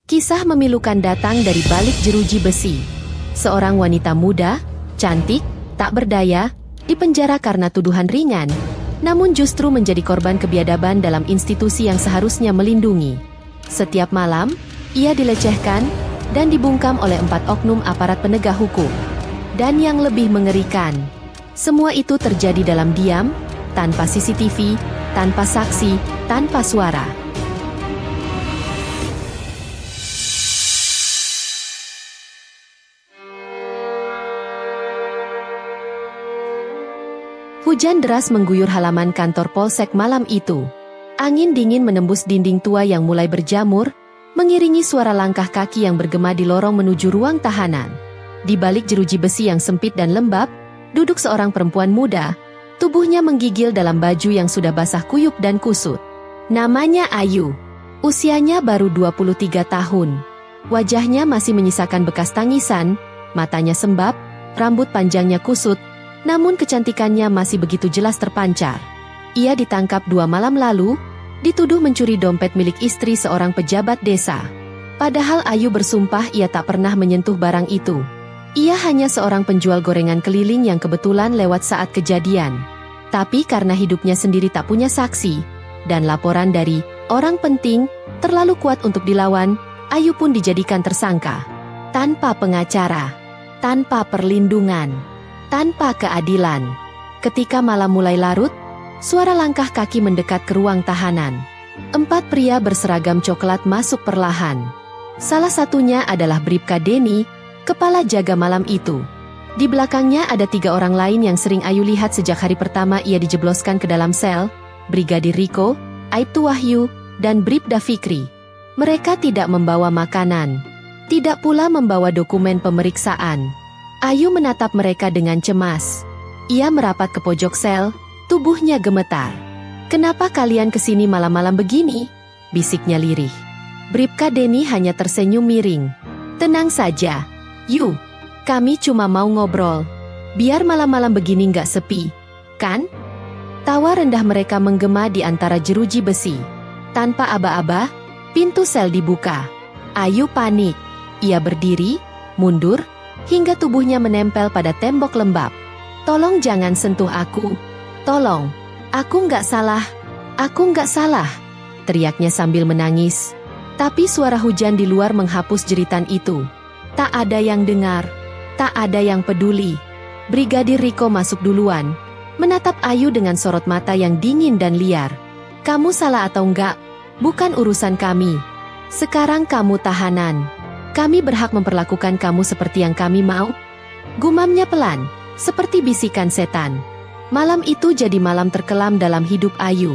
Kisah memilukan datang dari balik jeruji besi. Seorang wanita muda, cantik, tak berdaya, dipenjara karena tuduhan ringan, namun justru menjadi korban kebiadaban dalam institusi yang seharusnya melindungi. Setiap malam, ia dilecehkan dan dibungkam oleh 4 oknum aparat penegak hukum. Dan yang lebih mengerikan, semua itu terjadi dalam diam, tanpa CCTV, tanpa saksi, tanpa suara. Hujan deras mengguyur halaman kantor polsek malam itu. Angin dingin menembus dinding tua yang mulai berjamur, mengiringi suara langkah kaki yang bergema di lorong menuju ruang tahanan. Di balik jeruji besi yang sempit dan lembab, duduk seorang perempuan muda. Tubuhnya menggigil dalam baju yang sudah basah kuyup dan kusut. Namanya Ayu. Usianya baru 23 tahun. Wajahnya masih menyisakan bekas tangisan, matanya sembab, rambut panjangnya kusut, namun kecantikannya masih begitu jelas terpancar. Ia ditangkap 2 malam lalu, dituduh mencuri dompet milik istri seorang pejabat desa. Padahal Ayu bersumpah ia tak pernah menyentuh barang itu. Ia hanya seorang penjual gorengan keliling yang kebetulan lewat saat kejadian. Tapi karena hidupnya sendiri tak punya saksi, dan laporan dari orang penting terlalu kuat untuk dilawan, Ayu pun dijadikan tersangka. Tanpa pengacara, tanpa perlindungan, tanpa keadilan. Ketika malam mulai larut, suara langkah kaki mendekat ke ruang tahanan. 4 pria berseragam coklat masuk perlahan. Salah satunya adalah Bribka Denny, kepala jaga malam itu. Di belakangnya ada 3 orang lain yang sering Ayu lihat sejak hari pertama ia dijebloskan ke dalam sel, Brigadir Riko, Aibtu Wahyu, dan Bribda Fikri. Mereka tidak membawa makanan, tidak pula membawa dokumen pemeriksaan. Ayu menatap mereka dengan cemas. Ia merapat ke pojok sel, tubuhnya gemetar. "Kenapa kalian kesini malam-malam begini?" bisiknya lirih. Bribka Denny hanya tersenyum miring. "Tenang saja, Yu. Kami cuma mau ngobrol. Biar malam-malam begini nggak sepi, kan?" Tawa rendah mereka menggema di antara jeruji besi. Tanpa aba-aba, pintu sel dibuka. Ayu panik. Ia berdiri, mundur, hingga tubuhnya menempel pada tembok lembab. "Tolong jangan sentuh aku. Tolong. Aku nggak salah. Aku nggak salah," teriaknya sambil menangis. Tapi suara hujan di luar menghapus jeritan itu. Tak ada yang dengar. Tak ada yang peduli. Brigadir Riko masuk duluan, menatap Ayu dengan sorot mata yang dingin dan liar. "Kamu salah atau enggak, bukan urusan kami. Sekarang kamu tahanan. Kami berhak memperlakukan kamu seperti yang kami mau," gumamnya pelan, seperti bisikan setan. Malam itu jadi malam terkelam dalam hidup Ayu.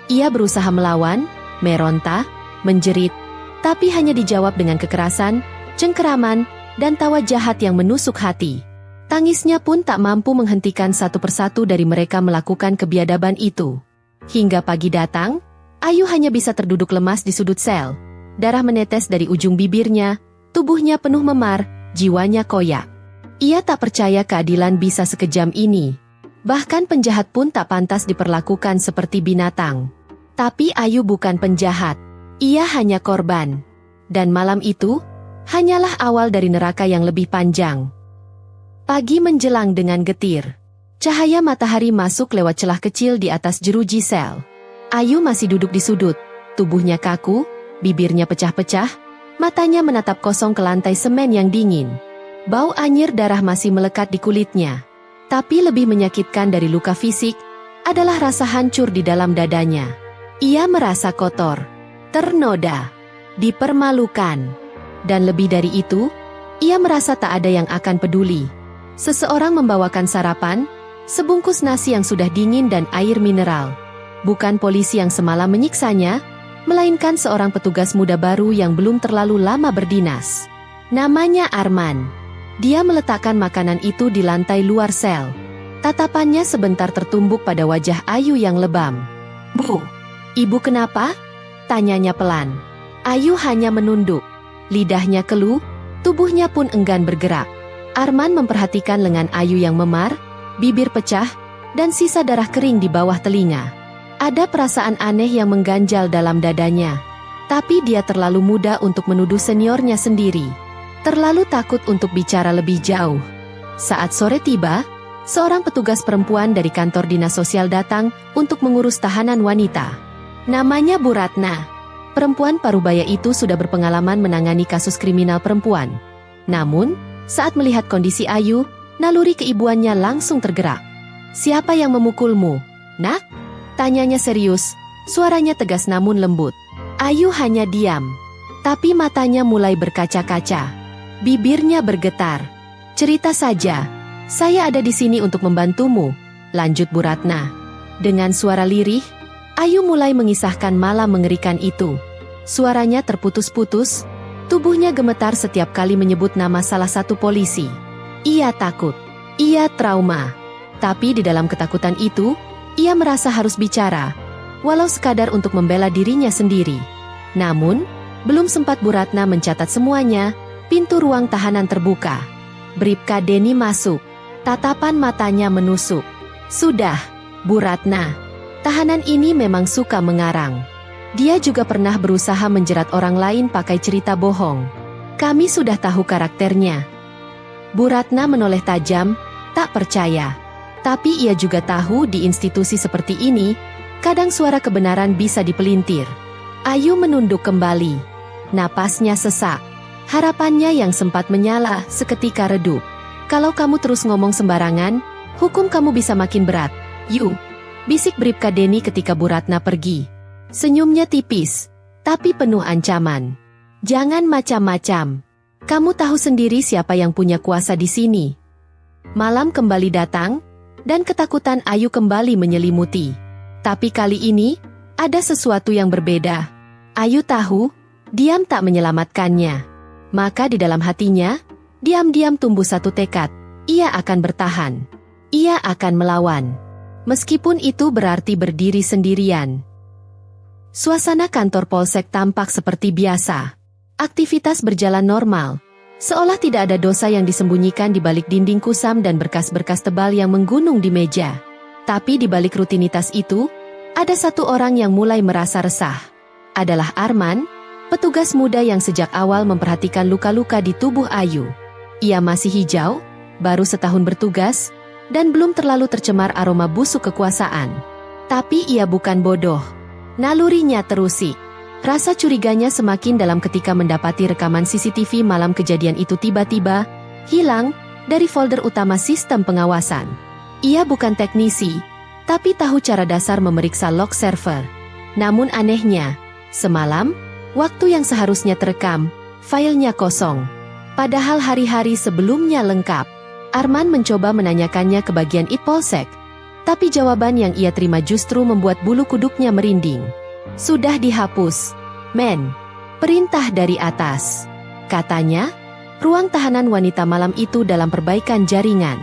Ia berusaha melawan, meronta, menjerit, tapi hanya dijawab dengan kekerasan, cengkeraman, dan tawa jahat yang menusuk hati. Tangisnya pun tak mampu menghentikan satu persatu dari mereka melakukan kebiadaban itu. Hingga pagi datang, Ayu hanya bisa terduduk lemas di sudut sel. Darah menetes dari ujung bibirnya. Tubuhnya penuh memar, jiwanya koyak. Ia tak percaya keadilan bisa sekejam ini. Bahkan penjahat pun tak pantas diperlakukan seperti binatang. Tapi Ayu bukan penjahat. Ia hanya korban. Dan malam itu, hanyalah awal dari neraka yang lebih panjang. Pagi menjelang dengan getir. Cahaya matahari masuk lewat celah kecil di atas jeruji sel. Ayu masih duduk di sudut, tubuhnya kaku, bibirnya pecah-pecah, matanya menatap kosong ke lantai semen yang dingin. Bau anyir darah masih melekat di kulitnya. Tapi lebih menyakitkan dari luka fisik, adalah rasa hancur di dalam dadanya. Ia merasa kotor, ternoda, dipermalukan. Dan lebih dari itu, ia merasa tak ada yang akan peduli. Seseorang membawakan sarapan, sebungkus nasi yang sudah dingin dan air mineral. Bukan polisi yang semalam menyiksanya, melainkan seorang petugas muda baru yang belum terlalu lama berdinas. Namanya Arman. Dia meletakkan makanan itu di lantai luar sel. Tatapannya sebentar tertumbuk pada wajah Ayu yang lebam. "Bu, ibu kenapa?" tanyanya pelan. Ayu hanya menunduk. Lidahnya keluh, tubuhnya pun enggan bergerak. Arman memperhatikan lengan Ayu yang memar, bibir pecah, dan sisa darah kering di bawah telinga. Ada perasaan aneh yang mengganjal dalam dadanya. Tapi dia terlalu muda untuk menuduh seniornya sendiri. Terlalu takut untuk bicara lebih jauh. Saat sore tiba, seorang petugas perempuan dari kantor dinas sosial datang untuk mengurus tahanan wanita. Namanya Bu Ratna. Perempuan parubaya itu sudah berpengalaman menangani kasus kriminal perempuan. Namun, saat melihat kondisi Ayu, naluri keibuannya langsung tergerak. "Siapa yang memukulmu, Nak?" tanyanya serius, suaranya tegas namun lembut. Ayu hanya diam, tapi matanya mulai berkaca-kaca. Bibirnya bergetar. "Cerita saja, saya ada di sini untuk membantumu," lanjut Bu Ratna. Dengan suara lirih, Ayu mulai mengisahkan malam mengerikan itu. Suaranya terputus-putus, tubuhnya gemetar setiap kali menyebut nama salah satu polisi. Ia takut, ia trauma. Tapi di dalam ketakutan itu, ia merasa harus bicara, walau sekadar untuk membela dirinya sendiri. Namun, belum sempat Bu Ratna mencatat semuanya, pintu ruang tahanan terbuka. Bribka Denny masuk. Tatapan matanya menusuk. "Sudah, Bu Ratna. Tahanan ini memang suka mengarang. Dia juga pernah berusaha menjerat orang lain pakai cerita bohong. Kami sudah tahu karakternya." Bu Ratna menoleh tajam, tak percaya. Tapi ia juga tahu di institusi seperti ini, kadang suara kebenaran bisa dipelintir. Ayu menunduk kembali. Napasnya sesak. Harapannya yang sempat menyala seketika redup. "Kalau kamu terus ngomong sembarangan, hukum kamu bisa makin berat, Yu," bisik Bribka Denny ketika Bu Ratna pergi. Senyumnya tipis, tapi penuh ancaman. "Jangan macam-macam. Kamu tahu sendiri siapa yang punya kuasa di sini." Malam kembali datang, dan ketakutan Ayu kembali menyelimuti. Tapi kali ini, ada sesuatu yang berbeda. Ayu tahu, diam tak menyelamatkannya. Maka di dalam hatinya, diam-diam tumbuh satu tekad. Ia akan bertahan. Ia akan melawan. Meskipun itu berarti berdiri sendirian. Suasana kantor Polsek tampak seperti biasa. Aktivitas berjalan normal. Seolah tidak ada dosa yang disembunyikan di balik dinding kusam dan berkas-berkas tebal yang menggunung di meja. Tapi di balik rutinitas itu, ada satu orang yang mulai merasa resah. Adalah Arman, petugas muda yang sejak awal memperhatikan luka-luka di tubuh Ayu. Ia masih hijau, baru setahun bertugas, dan belum terlalu tercemar aroma busuk kekuasaan. Tapi ia bukan bodoh. Nalurinya terusik. Rasa curiganya semakin dalam ketika mendapati rekaman CCTV malam kejadian itu tiba-tiba hilang dari folder utama sistem pengawasan. Ia bukan teknisi, tapi tahu cara dasar memeriksa log server. Namun anehnya, semalam, waktu yang seharusnya terekam, filenya kosong. Padahal hari-hari sebelumnya lengkap. Arman mencoba menanyakannya ke bagian Polsek, tapi jawaban yang ia terima justru membuat bulu kuduknya merinding. "Sudah dihapus, men. Perintah dari atas," katanya. Ruang tahanan wanita malam itu dalam perbaikan jaringan.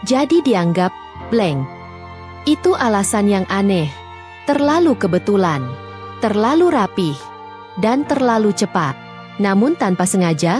Jadi dianggap blank. Itu alasan yang aneh. Terlalu kebetulan. Terlalu rapih, dan terlalu cepat. Namun tanpa sengaja,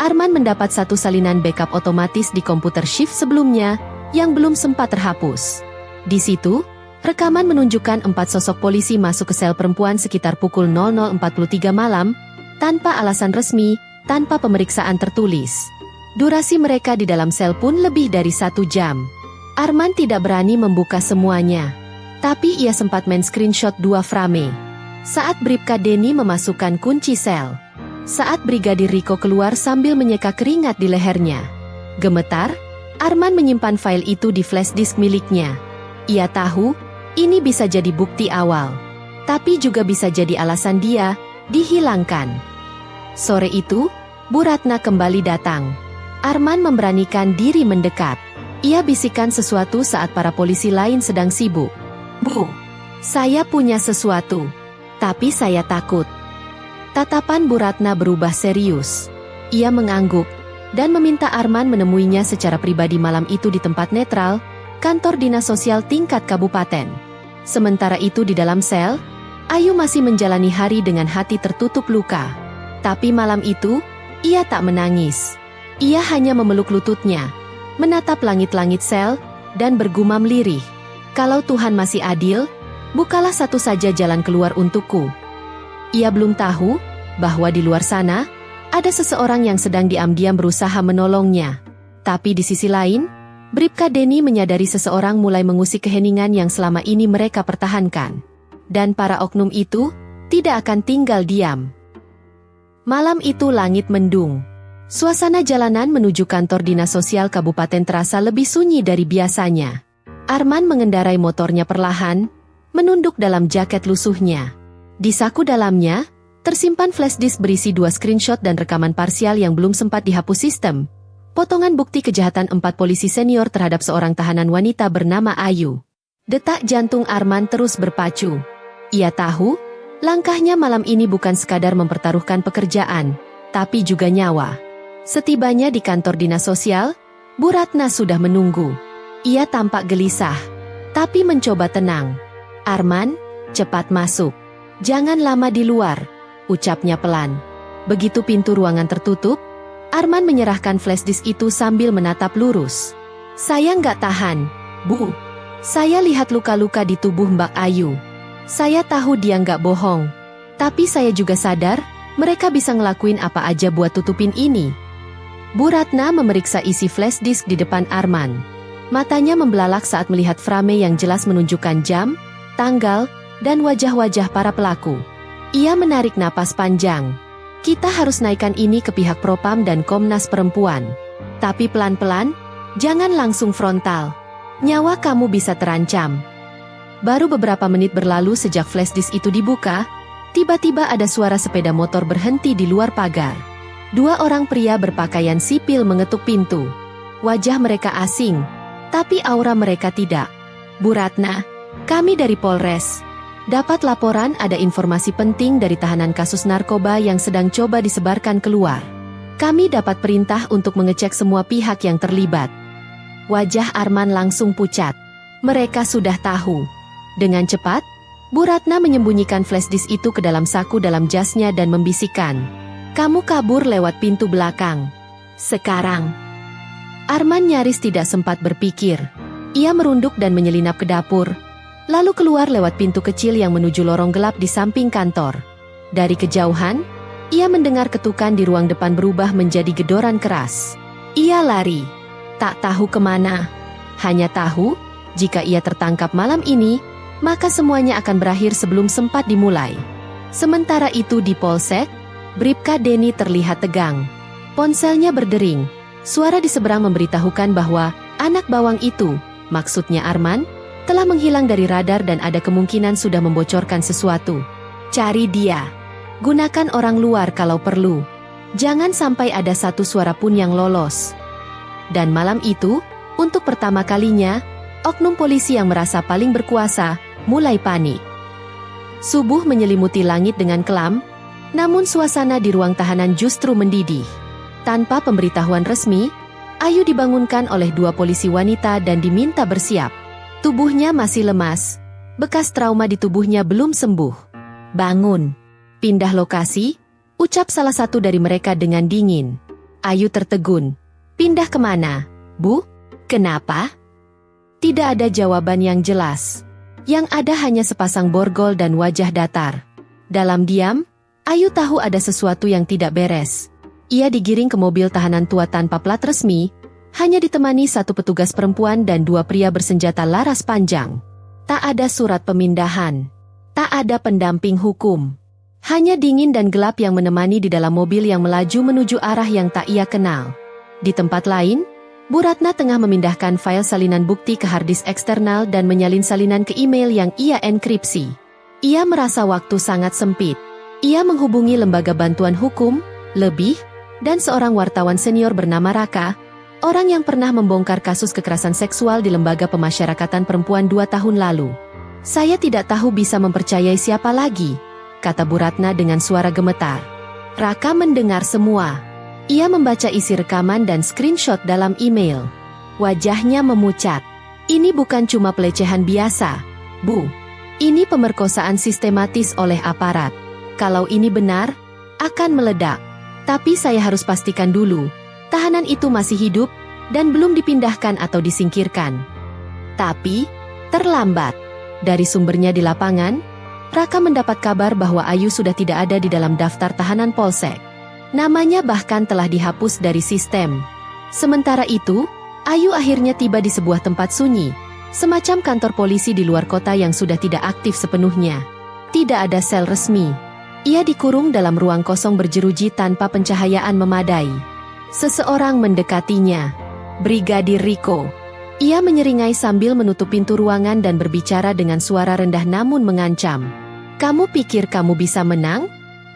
Arman mendapat satu salinan backup otomatis di komputer shift sebelumnya, yang belum sempat terhapus. Di situ, rekaman menunjukkan 4 sosok polisi masuk ke sel perempuan sekitar pukul 00.43 malam, tanpa alasan resmi, tanpa pemeriksaan tertulis. Durasi mereka di dalam sel pun lebih dari 1 jam. Arman tidak berani membuka semuanya. Tapi ia sempat main screenshot 2 frame. Saat Bribka Denny memasukkan kunci sel. Saat Brigadir Riko keluar sambil menyeka keringat di lehernya. Gemetar, Arman menyimpan file itu di flash disk miliknya. Ia tahu, ini bisa jadi bukti awal. Tapi juga bisa jadi alasan dia dihilangkan. Sore itu, Bu Ratna kembali datang. Arman memberanikan diri mendekat. Ia bisikan sesuatu saat para polisi lain sedang sibuk. "Bu, saya punya sesuatu. Tapi saya takut." Tatapan Bu Ratna berubah serius. Ia mengangguk, dan meminta Arman menemuinya secara pribadi malam itu di tempat netral, kantor dinas sosial tingkat kabupaten. Sementara itu di dalam sel, Ayu masih menjalani hari dengan hati tertutup luka. Tapi malam itu, ia tak menangis. Ia hanya memeluk lututnya, menatap langit-langit sel, dan bergumam lirih. "Kalau Tuhan masih adil, bukalah satu saja jalan keluar untukku." Ia belum tahu bahwa di luar sana ada seseorang yang sedang diam-diam berusaha menolongnya. Tapi di sisi lain, Bribka Denny menyadari seseorang mulai mengusik keheningan yang selama ini mereka pertahankan. Dan para oknum itu tidak akan tinggal diam. Malam itu langit mendung. Suasana jalanan menuju kantor dinas sosial kabupaten terasa lebih sunyi dari biasanya. Arman mengendarai motornya perlahan, menunduk dalam jaket lusuhnya. Di saku dalamnya, tersimpan flash disk berisi 2 screenshot dan rekaman parsial yang belum sempat dihapus sistem. Potongan bukti kejahatan 4 polisi senior terhadap seorang tahanan wanita bernama Ayu. Detak jantung Arman terus berpacu. Ia tahu, langkahnya malam ini bukan sekadar mempertaruhkan pekerjaan, tapi juga nyawa. Setibanya di kantor dinas sosial, Bu Ratna sudah menunggu. Ia tampak gelisah, tapi mencoba tenang. "Arman, cepat masuk. Jangan lama di luar," ucapnya pelan. Begitu pintu ruangan tertutup, Arman menyerahkan flash disk itu sambil menatap lurus. "Saya nggak tahan, Bu. Saya lihat luka-luka di tubuh Mbak Ayu. Saya tahu dia nggak bohong. Tapi saya juga sadar, mereka bisa ngelakuin apa aja buat tutupin ini." Bu Ratna memeriksa isi flash disk di depan Arman. Matanya membelalak saat melihat frame yang jelas menunjukkan jam, tanggal, dan wajah-wajah para pelaku. Ia menarik napas panjang. "Kita harus naikkan ini ke pihak Propam dan Komnas Perempuan. Tapi pelan-pelan, jangan langsung frontal. Nyawa kamu bisa terancam." Baru beberapa menit berlalu sejak flash disk itu dibuka, tiba-tiba ada suara sepeda motor berhenti di luar pagar. 2 orang pria berpakaian sipil mengetuk pintu. Wajah mereka asing, tapi aura mereka tidak. "Bu Ratna, kami dari Polres. Dapat laporan ada informasi penting dari tahanan kasus narkoba yang sedang coba disebarkan keluar. Kami dapat perintah untuk mengecek semua pihak yang terlibat." Wajah Arman langsung pucat. Mereka sudah tahu. Dengan cepat, Bu Ratna menyembunyikan flash disk itu ke dalam saku dalam jasnya dan membisikkan, "Kamu kabur lewat pintu belakang. Sekarang." Arman nyaris tidak sempat berpikir. Ia merunduk dan menyelinap ke dapur, lalu keluar lewat pintu kecil yang menuju lorong gelap di samping kantor. Dari kejauhan, ia mendengar ketukan di ruang depan berubah menjadi gedoran keras. Ia lari. Tak tahu kemana. Hanya tahu, jika ia tertangkap malam ini, maka semuanya akan berakhir sebelum sempat dimulai. Sementara itu di Polsek, Bribka Denny terlihat tegang. Ponselnya berdering. Suara di seberang memberitahukan bahwa anak bawang itu, maksudnya Arman, telah menghilang dari radar dan ada kemungkinan sudah membocorkan sesuatu. "Cari dia. Gunakan orang luar kalau perlu. Jangan sampai ada satu suara pun yang lolos." Dan malam itu, untuk pertama kalinya, oknum polisi yang merasa paling berkuasa, mulai panik. Subuh menyelimuti langit dengan kelam, namun suasana di ruang tahanan justru mendidih. Tanpa pemberitahuan resmi, Ayu dibangunkan oleh 2 polisi wanita dan diminta bersiap. Tubuhnya masih lemas, bekas trauma di tubuhnya belum sembuh. "Bangun. Pindah lokasi," ucap salah satu dari mereka dengan dingin. Ayu tertegun. "Pindah kemana, Bu? Kenapa?" Tidak ada jawaban yang jelas. Yang ada hanya sepasang borgol dan wajah datar. Dalam diam, Ayu tahu ada sesuatu yang tidak beres. Ia digiring ke mobil tahanan tua tanpa plat resmi, hanya ditemani 1 petugas perempuan dan 2 pria bersenjata laras panjang. Tak ada surat pemindahan. Tak ada pendamping hukum. Hanya dingin dan gelap yang menemani di dalam mobil yang melaju menuju arah yang tak ia kenal. Di tempat lain, Bu Ratna tengah memindahkan file salinan bukti ke harddisk eksternal dan menyalin salinan ke email yang ia enkripsi. Ia merasa waktu sangat sempit. Ia menghubungi lembaga bantuan hukum, lebih, dan seorang wartawan senior bernama Raka, orang yang pernah membongkar kasus kekerasan seksual di Lembaga Pemasyarakatan Perempuan 2 tahun lalu. "Saya tidak tahu bisa mempercayai siapa lagi," kata Bu Ratna dengan suara gemetar. Raka mendengar semua. Ia membaca isi rekaman dan screenshot dalam email. Wajahnya memucat. "Ini bukan cuma pelecehan biasa, Bu. Ini pemerkosaan sistematis oleh aparat. Kalau ini benar, akan meledak. Tapi saya harus pastikan dulu, tahanan itu masih hidup dan belum dipindahkan atau disingkirkan." Tapi, terlambat. Dari sumbernya di lapangan, Raka mendapat kabar bahwa Ayu sudah tidak ada di dalam daftar tahanan Polsek. Namanya bahkan telah dihapus dari sistem. Sementara itu, Ayu akhirnya tiba di sebuah tempat sunyi, semacam kantor polisi di luar kota yang sudah tidak aktif sepenuhnya. Tidak ada sel resmi. Ia dikurung dalam ruang kosong berjeruji tanpa pencahayaan memadai. Seseorang mendekatinya. Brigadir Riko. Ia menyeringai sambil menutup pintu ruangan dan berbicara dengan suara rendah namun mengancam. Kamu pikir kamu bisa menang?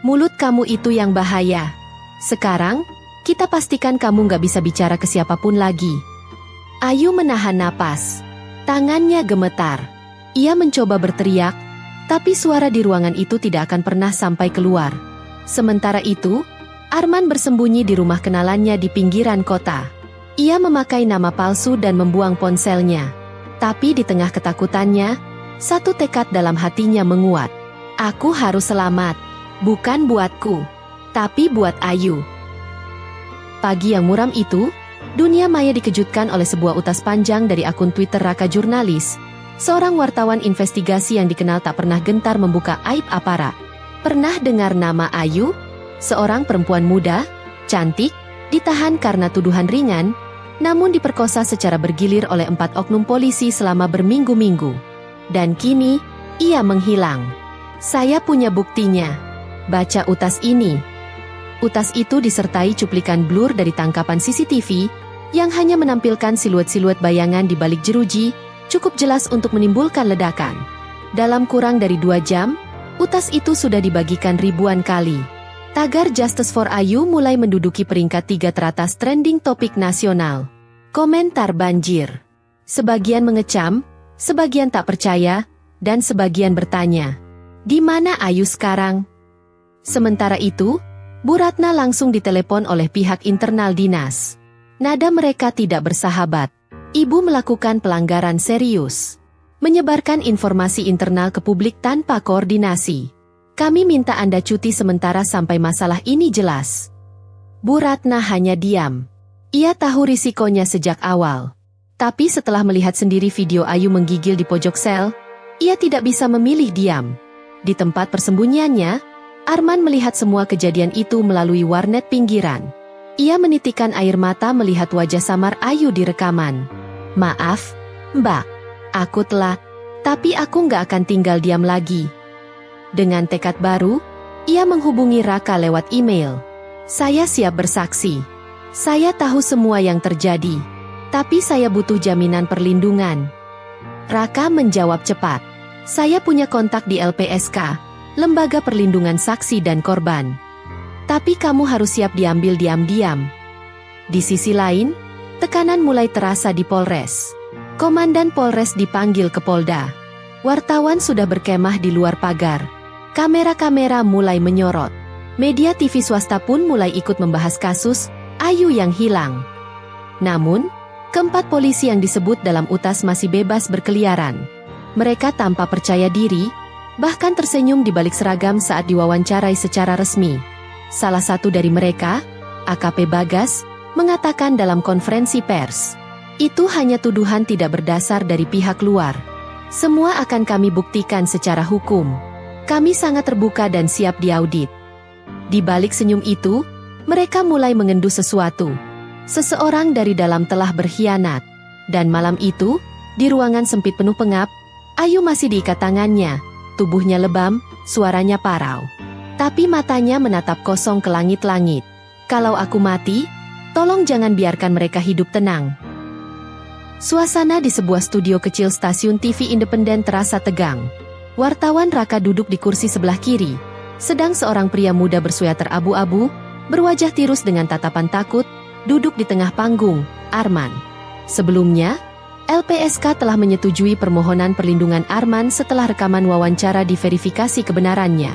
Mulut kamu itu yang bahaya. Sekarang, kita pastikan kamu nggak bisa bicara ke siapapun lagi. Ayu menahan napas. Tangannya gemetar. Ia mencoba berteriak, tapi suara di ruangan itu tidak akan pernah sampai keluar. Sementara itu, Arman bersembunyi di rumah kenalannya di pinggiran kota. Ia memakai nama palsu dan membuang ponselnya. Tapi di tengah ketakutannya, satu tekad dalam hatinya menguat. Aku harus selamat. Bukan buatku, tapi buat Ayu. Pagi yang muram itu, dunia maya dikejutkan oleh sebuah utas panjang dari akun Twitter Raka Jurnalis, seorang wartawan investigasi yang dikenal tak pernah gentar membuka aib aparat. Pernah dengar nama Ayu? Seorang perempuan muda, cantik, ditahan karena tuduhan ringan, namun diperkosa secara bergilir oleh 4 oknum polisi selama berminggu-minggu. Dan kini, ia menghilang. Saya punya buktinya. Baca utas ini. Utas itu disertai cuplikan blur dari tangkapan CCTV, yang hanya menampilkan siluet-siluet bayangan di balik jeruji, cukup jelas untuk menimbulkan ledakan. Dalam kurang dari 2 jam, utas itu sudah dibagikan ribuan kali. Tagar Justice for Ayu mulai menduduki peringkat 3 teratas trending topik nasional. Komentar banjir. Sebagian mengecam, sebagian tak percaya, dan sebagian bertanya, di mana Ayu sekarang? Sementara itu, Bu Ratna langsung ditelepon oleh pihak internal dinas. Nada mereka tidak bersahabat. Ibu melakukan pelanggaran serius. Menyebarkan informasi internal ke publik tanpa koordinasi. Kami minta Anda cuti sementara sampai masalah ini jelas. Bu Ratna hanya diam. Ia tahu risikonya sejak awal. Tapi setelah melihat sendiri video Ayu menggigil di pojok sel, ia tidak bisa memilih diam. Di tempat persembunyiannya, Arman melihat semua kejadian itu melalui warnet pinggiran. Ia menitikkan air mata melihat wajah samar Ayu di rekaman. Maaf, Mbak. Aku telat, tapi aku nggak akan tinggal diam lagi. Dengan tekad baru, ia menghubungi Raka lewat email. Saya siap bersaksi. Saya tahu semua yang terjadi, tapi saya butuh jaminan perlindungan. Raka menjawab cepat. Saya punya kontak di LPSK, Lembaga Perlindungan Saksi dan Korban. Tapi kamu harus siap diambil diam-diam. Di sisi lain, tekanan mulai terasa di Polres. Komandan Polres dipanggil ke Polda. Wartawan sudah berkemah di luar pagar. Kamera-kamera mulai menyorot. Media TV swasta pun mulai ikut membahas kasus Ayu yang hilang. Namun, keempat polisi yang disebut dalam utas masih bebas berkeliaran. Mereka tanpa percaya diri, bahkan tersenyum di balik seragam saat diwawancarai secara resmi. Salah satu dari mereka, AKP Bagas, mengatakan dalam konferensi pers, itu hanya tuduhan tidak berdasar dari pihak luar. Semua akan kami buktikan secara hukum. Kami sangat terbuka dan siap diaudit. Di balik senyum itu, mereka mulai mengendu sesuatu. Seseorang dari dalam telah berkhianat. Dan malam itu, di ruangan sempit penuh pengap, Ayu masih diikat tangannya, tubuhnya lebam, suaranya parau. Tapi matanya menatap kosong ke langit-langit. Kalau aku mati, tolong jangan biarkan mereka hidup tenang. Suasana di sebuah studio kecil stasiun TV independen terasa tegang. Wartawan Raka duduk di kursi sebelah kiri, sedang seorang pria muda bersweater abu-abu, berwajah tirus dengan tatapan takut, duduk di tengah panggung, Arman. Sebelumnya, LPSK telah menyetujui permohonan perlindungan Arman setelah rekaman wawancara diverifikasi kebenarannya.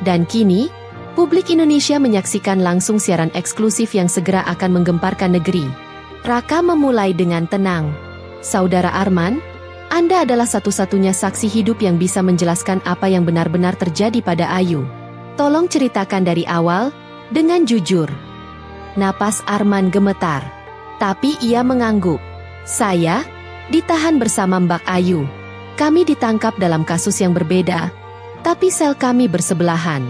Dan kini, publik Indonesia menyaksikan langsung siaran eksklusif yang segera akan menggemparkan negeri. Raka memulai dengan tenang. Saudara Arman, Anda adalah satu-satunya saksi hidup yang bisa menjelaskan apa yang benar-benar terjadi pada Ayu. Tolong ceritakan dari awal, dengan jujur. Napas Arman gemetar. Tapi ia mengangguk. Saya ditahan bersama Mbak Ayu. Kami ditangkap dalam kasus yang berbeda. Tapi sel kami bersebelahan.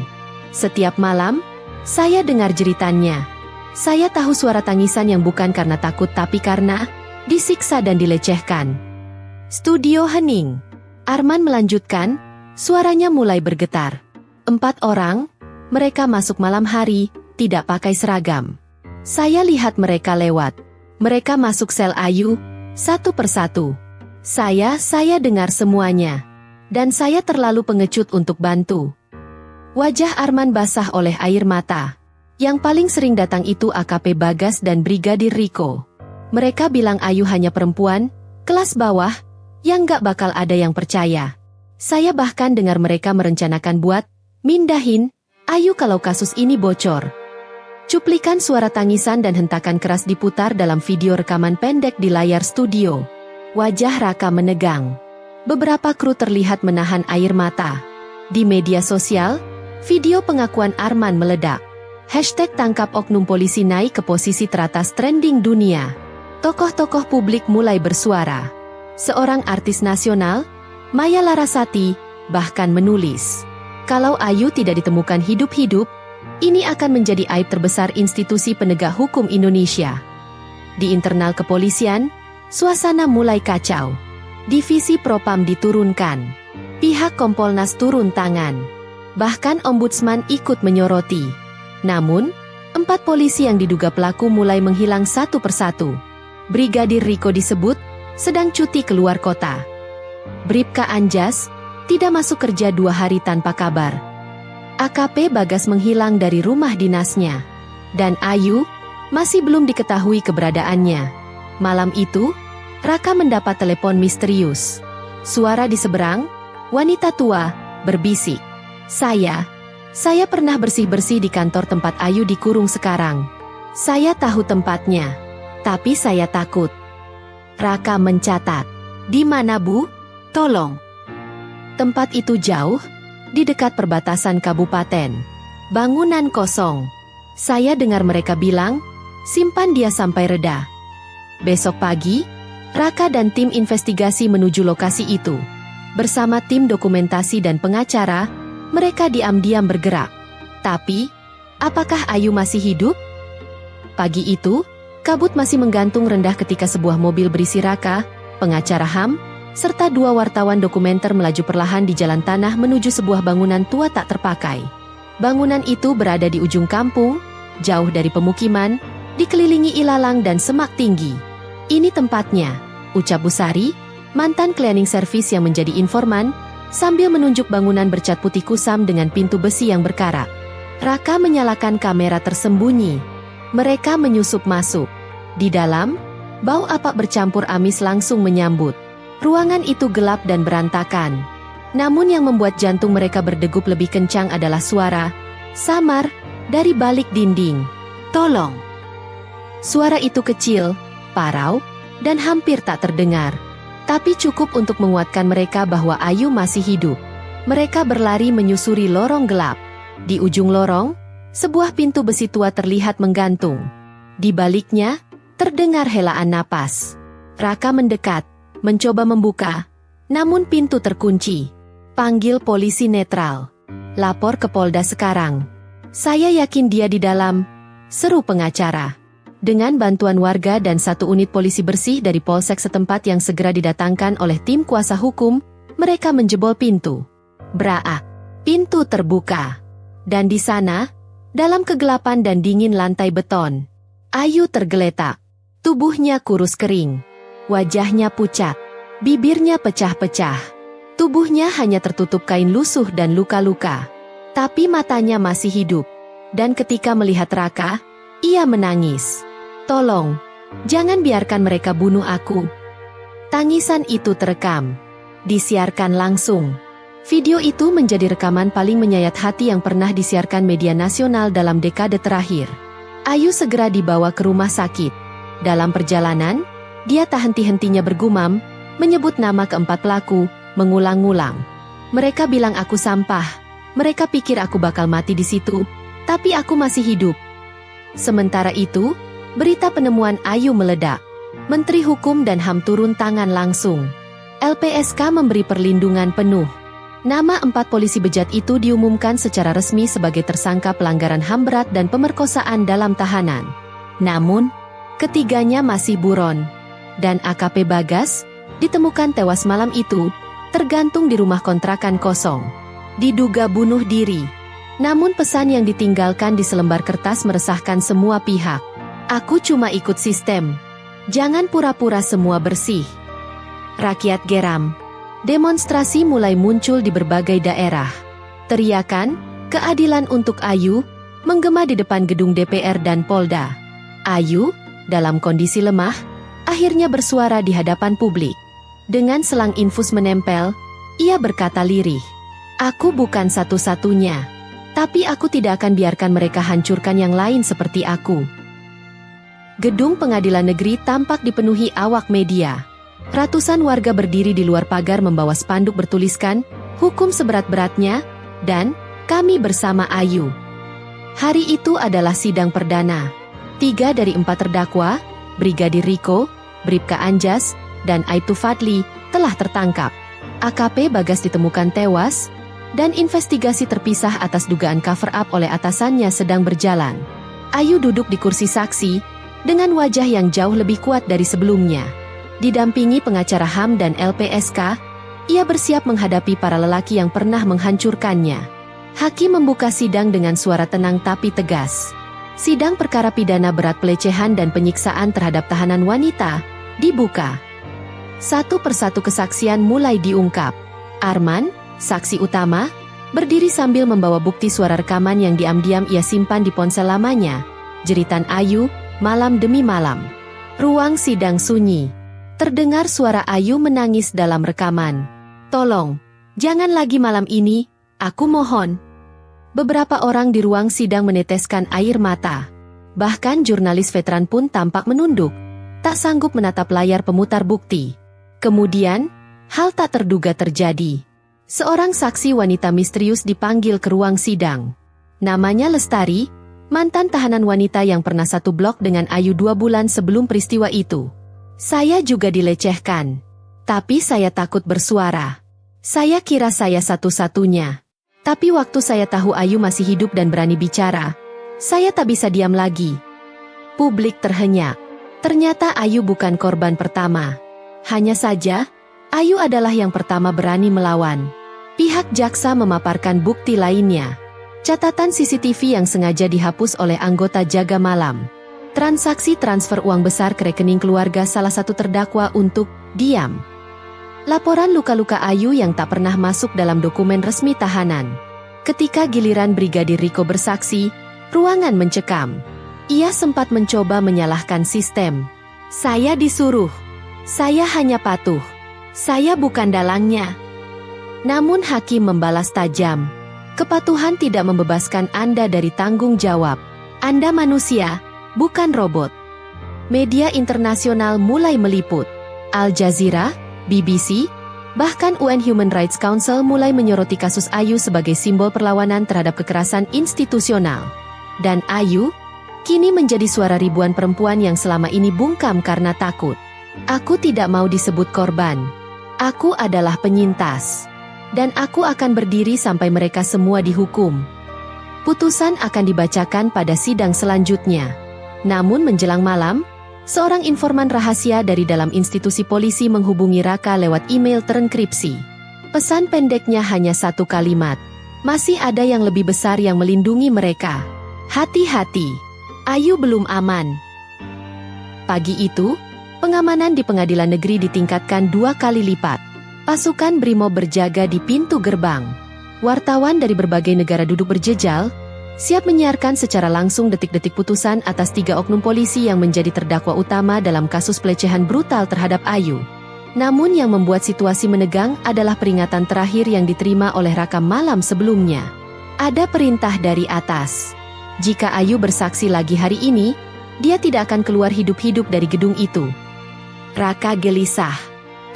Setiap malam, saya dengar jeritannya. Saya tahu suara tangisan yang bukan karena takut tapi karena disiksa dan dilecehkan. Studio hening. Arman melanjutkan, suaranya mulai bergetar. 4 orang, mereka masuk malam hari, tidak pakai seragam. Saya lihat mereka lewat. Mereka masuk sel Ayu, satu persatu. Saya dengar semuanya. Dan saya terlalu pengecut untuk bantu. Wajah Arman basah oleh air mata. Yang paling sering datang itu AKP Bagas dan Brigadir Riko. Mereka bilang Ayu hanya perempuan, kelas bawah, yang gak bakal ada yang percaya. Saya bahkan dengar mereka merencanakan buat mindahin Ayu kalau kasus ini bocor. Cuplikan suara tangisan dan hentakan keras diputar dalam video rekaman pendek di layar studio. Wajah Raka menegang. Beberapa kru terlihat menahan air mata. Di media sosial, video pengakuan Arman meledak. #tangkap oknum polisi naik ke posisi teratas trending dunia. Tokoh-tokoh publik mulai bersuara. Seorang artis nasional, Maya Larasati, bahkan menulis, "Kalau Ayu tidak ditemukan hidup-hidup, ini akan menjadi aib terbesar institusi penegak hukum Indonesia." Di internal kepolisian, suasana mulai kacau. Divisi Propam diturunkan. Pihak Kompolnas turun tangan. Bahkan Ombudsman ikut menyoroti. Namun, 4 polisi yang diduga pelaku mulai menghilang satu persatu. Brigadir Riko disebut sedang cuti keluar kota. Bribka Anjas tidak masuk kerja 2 hari tanpa kabar. AKP Bagas menghilang dari rumah dinasnya. Dan Ayu masih belum diketahui keberadaannya. Malam itu, Raka mendapat telepon misterius. Suara di seberang, wanita tua, berbisik. Saya pernah bersih-bersih di kantor tempat Ayu dikurung sekarang. Saya tahu tempatnya. Tapi saya takut. Raka mencatat. Di mana, Bu? Tolong. Tempat itu jauh, di dekat perbatasan kabupaten. Bangunan kosong. Saya dengar mereka bilang, simpan dia sampai reda. Besok pagi, Raka dan tim investigasi menuju lokasi itu. Bersama tim dokumentasi dan pengacara, mereka diam-diam bergerak. Tapi, apakah Ayu masih hidup? Pagi itu, kabut masih menggantung rendah ketika sebuah mobil berisi Raka, pengacara HAM, serta 2 wartawan dokumenter melaju perlahan di jalan tanah menuju sebuah bangunan tua tak terpakai. Bangunan itu berada di ujung kampung, jauh dari pemukiman, dikelilingi ilalang dan semak tinggi. "Ini tempatnya," ucap Busari, mantan cleaning service yang menjadi informan, sambil menunjuk bangunan bercat putih kusam dengan pintu besi yang berkarat. Raka menyalakan kamera tersembunyi. Mereka menyusup masuk. Di dalam, bau apak bercampur amis langsung menyambut. Ruangan itu gelap dan berantakan. Namun yang membuat jantung mereka berdegup lebih kencang adalah suara samar dari balik dinding. "Tolong!" Suara itu kecil, parau, dan hampir tak terdengar. Tapi cukup untuk menguatkan mereka bahwa Ayu masih hidup. Mereka berlari menyusuri lorong gelap. Di ujung lorong, sebuah pintu besi tua terlihat menggantung. Di baliknya, terdengar helaan napas. Raka mendekat, mencoba membuka, namun pintu terkunci. "Panggil polisi netral. Lapor ke Polda sekarang. Saya yakin dia di dalam," seru pengacara. Dengan bantuan warga dan 1 unit polisi bersih dari polsek setempat yang segera didatangkan oleh tim kuasa hukum, mereka menjebol pintu. Braak, pintu terbuka. Dan di sana, dalam kegelapan dan dingin lantai beton, Ayu tergeletak. Tubuhnya kurus kering. Wajahnya pucat. Bibirnya pecah-pecah. Tubuhnya hanya tertutup kain lusuh dan luka-luka. Tapi matanya masih hidup. Dan ketika melihat Raka, ia menangis. "Tolong, jangan biarkan mereka bunuh aku." Tangisan itu terekam. Disiarkan langsung. Video itu menjadi rekaman paling menyayat hati yang pernah disiarkan media nasional dalam dekade terakhir. Ayu segera dibawa ke rumah sakit. Dalam perjalanan, dia tak henti-hentinya bergumam, menyebut nama ke-4 pelaku, mengulang-ulang. "Mereka bilang aku sampah. Mereka pikir aku bakal mati di situ, tapi aku masih hidup." Sementara itu, berita penemuan Ayu meledak. Menteri Hukum dan HAM turun tangan langsung. LPSK memberi perlindungan penuh. Nama 4 polisi bejat itu diumumkan secara resmi sebagai tersangka pelanggaran HAM berat dan pemerkosaan dalam tahanan. Namun, ketiganya masih buron. Dan AKP Bagas ditemukan tewas malam itu, tergantung di rumah kontrakan kosong. Diduga bunuh diri. Namun pesan yang ditinggalkan di selembar kertas meresahkan semua pihak. Aku cuma ikut sistem. Jangan pura-pura semua bersih. Rakyat geram. Demonstrasi mulai muncul di berbagai daerah. Teriakan, keadilan untuk Ayu, menggema di depan gedung DPR dan Polda. Ayu, dalam kondisi lemah, akhirnya bersuara di hadapan publik. Dengan selang infus menempel, ia berkata lirih, "Aku bukan satu-satunya. Tapi aku tidak akan biarkan mereka hancurkan yang lain seperti aku." Gedung pengadilan negeri tampak dipenuhi awak media. Ratusan warga berdiri di luar pagar membawa spanduk bertuliskan, "Hukum seberat-beratnya," dan "Kami bersama Ayu." Hari itu adalah sidang perdana. 3 dari 4 terdakwa, Brigadir Riko, Bribka Anjas, dan Aibtu Fadli, telah tertangkap. AKP Bagas ditemukan tewas, dan investigasi terpisah atas dugaan cover-up oleh atasannya sedang berjalan. Ayu duduk di kursi saksi, dengan wajah yang jauh lebih kuat dari sebelumnya. Didampingi pengacara HAM dan LPSK, ia bersiap menghadapi para lelaki yang pernah menghancurkannya. Hakim membuka sidang dengan suara tenang tapi tegas. Sidang perkara pidana berat pelecehan dan penyiksaan terhadap tahanan wanita dibuka. Satu persatu kesaksian mulai diungkap. Arman, saksi utama, berdiri sambil membawa bukti suara rekaman yang diam-diam ia simpan di ponsel lamanya. Jeritan Ayu, malam demi malam. Ruang sidang sunyi. Terdengar suara Ayu menangis dalam rekaman. "Tolong, jangan lagi malam ini, aku mohon." Beberapa orang di ruang sidang meneteskan air mata. Bahkan jurnalis veteran pun tampak menunduk, tak sanggup menatap layar pemutar bukti. Kemudian, hal tak terduga terjadi. Seorang saksi wanita misterius dipanggil ke ruang sidang. Namanya Lestari, mantan tahanan wanita yang pernah satu blok dengan Ayu 2 bulan sebelum peristiwa itu. "Saya juga dilecehkan. Tapi saya takut bersuara. Saya kira saya satu-satunya. Tapi waktu saya tahu Ayu masih hidup dan berani bicara, saya tak bisa diam lagi." Publik terhenyak. Ternyata Ayu bukan korban pertama. Hanya saja, Ayu adalah yang pertama berani melawan. Pihak jaksa memaparkan bukti lainnya. Catatan CCTV yang sengaja dihapus oleh anggota jaga malam. Transaksi transfer uang besar ke rekening keluarga salah satu terdakwa untuk diam. Laporan luka-luka Ayu yang tak pernah masuk dalam dokumen resmi tahanan. Ketika giliran Brigadir Riko bersaksi, ruangan mencekam. Ia sempat mencoba menyalahkan sistem. "Saya disuruh. Saya hanya patuh. Saya bukan dalangnya." Namun hakim membalas tajam. "Kepatuhan tidak membebaskan Anda dari tanggung jawab. Anda manusia, bukan robot." Media internasional mulai meliput. Al Jazeera, BBC, bahkan UN Human Rights Council mulai menyoroti kasus Ayu sebagai simbol perlawanan terhadap kekerasan institusional. Dan Ayu kini menjadi suara ribuan perempuan yang selama ini bungkam karena takut. "Aku tidak mau disebut korban. Aku adalah penyintas. Dan aku akan berdiri sampai mereka semua dihukum." Putusan akan dibacakan pada sidang selanjutnya. Namun menjelang malam, seorang informan rahasia dari dalam institusi polisi menghubungi Raka lewat email terenkripsi. Pesan pendeknya hanya satu kalimat. "Masih ada yang lebih besar yang melindungi mereka. Hati-hati. Ayu belum aman." Pagi itu, pengamanan di pengadilan negeri ditingkatkan 2 kali lipat. Pasukan BRIMOB berjaga di pintu gerbang. Wartawan dari berbagai negara duduk berjejal, siap menyiarkan secara langsung detik-detik putusan atas 3 oknum polisi yang menjadi terdakwa utama dalam kasus pelecehan brutal terhadap Ayu. Namun yang membuat situasi menegang adalah peringatan terakhir yang diterima oleh Raka malam sebelumnya. Ada perintah dari atas. Jika Ayu bersaksi lagi hari ini, dia tidak akan keluar hidup-hidup dari gedung itu. Raka gelisah.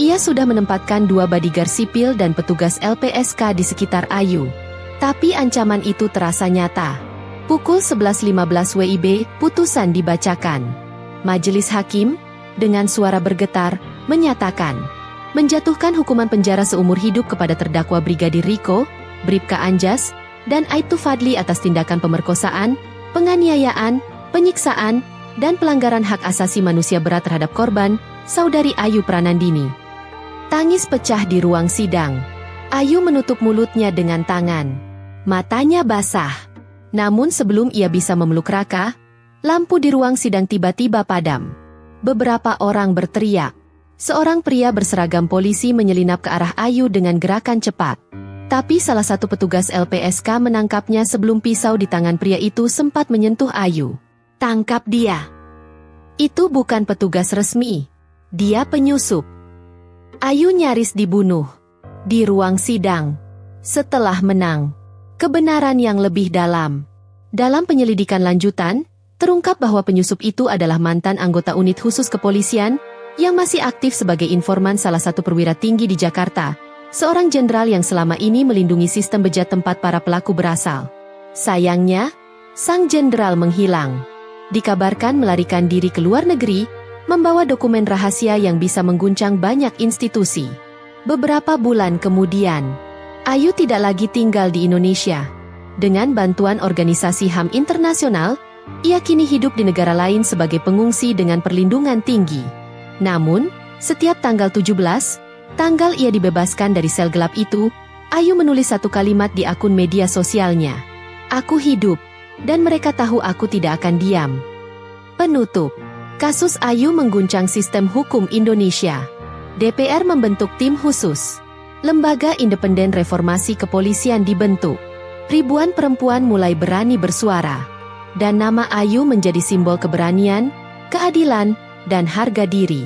Ia sudah menempatkan 2 bodyguard sipil dan petugas LPSK di sekitar Ayu. Tapi ancaman itu terasa nyata. Pukul 11.15 WIB, putusan dibacakan. Majelis hakim, dengan suara bergetar, menyatakan, menjatuhkan hukuman penjara seumur hidup kepada terdakwa Brigadir Riko, Bribka Anjas, dan Aibtu Fadli atas tindakan pemerkosaan, penganiayaan, penyiksaan, dan pelanggaran hak asasi manusia berat terhadap korban, Saudari Ayu Pranandini. Tangis pecah di ruang sidang. Ayu menutup mulutnya dengan tangan. Matanya basah. Namun sebelum ia bisa memeluk Raka, lampu di ruang sidang tiba-tiba padam. Beberapa orang berteriak. Seorang pria berseragam polisi menyelinap ke arah Ayu dengan gerakan cepat. Tapi salah satu petugas LPSK menangkapnya sebelum pisau di tangan pria itu sempat menyentuh Ayu. Tangkap dia. Itu bukan petugas resmi. Dia penyusup. Ayu nyaris dibunuh. Di ruang sidang. Setelah menang. Kebenaran yang lebih dalam. Dalam penyelidikan lanjutan, terungkap bahwa penyusup itu adalah mantan anggota unit khusus kepolisian yang masih aktif sebagai informan salah satu perwira tinggi di Jakarta, seorang jenderal yang selama ini melindungi sistem bejat tempat para pelaku berasal. Sayangnya, sang jenderal menghilang. Dikabarkan melarikan diri ke luar negeri, membawa dokumen rahasia yang bisa mengguncang banyak institusi. Beberapa bulan kemudian, Ayu tidak lagi tinggal di Indonesia. Dengan bantuan organisasi HAM internasional, ia kini hidup di negara lain sebagai pengungsi dengan perlindungan tinggi. Namun, setiap tanggal 17, tanggal ia dibebaskan dari sel gelap itu, Ayu menulis satu kalimat di akun media sosialnya. Aku hidup, dan mereka tahu aku tidak akan diam. Penutup. Kasus Ayu mengguncang sistem hukum Indonesia. DPR membentuk tim khusus. Lembaga independen reformasi kepolisian dibentuk. Ribuan perempuan mulai berani bersuara. Dan nama Ayu menjadi simbol keberanian, keadilan, dan harga diri.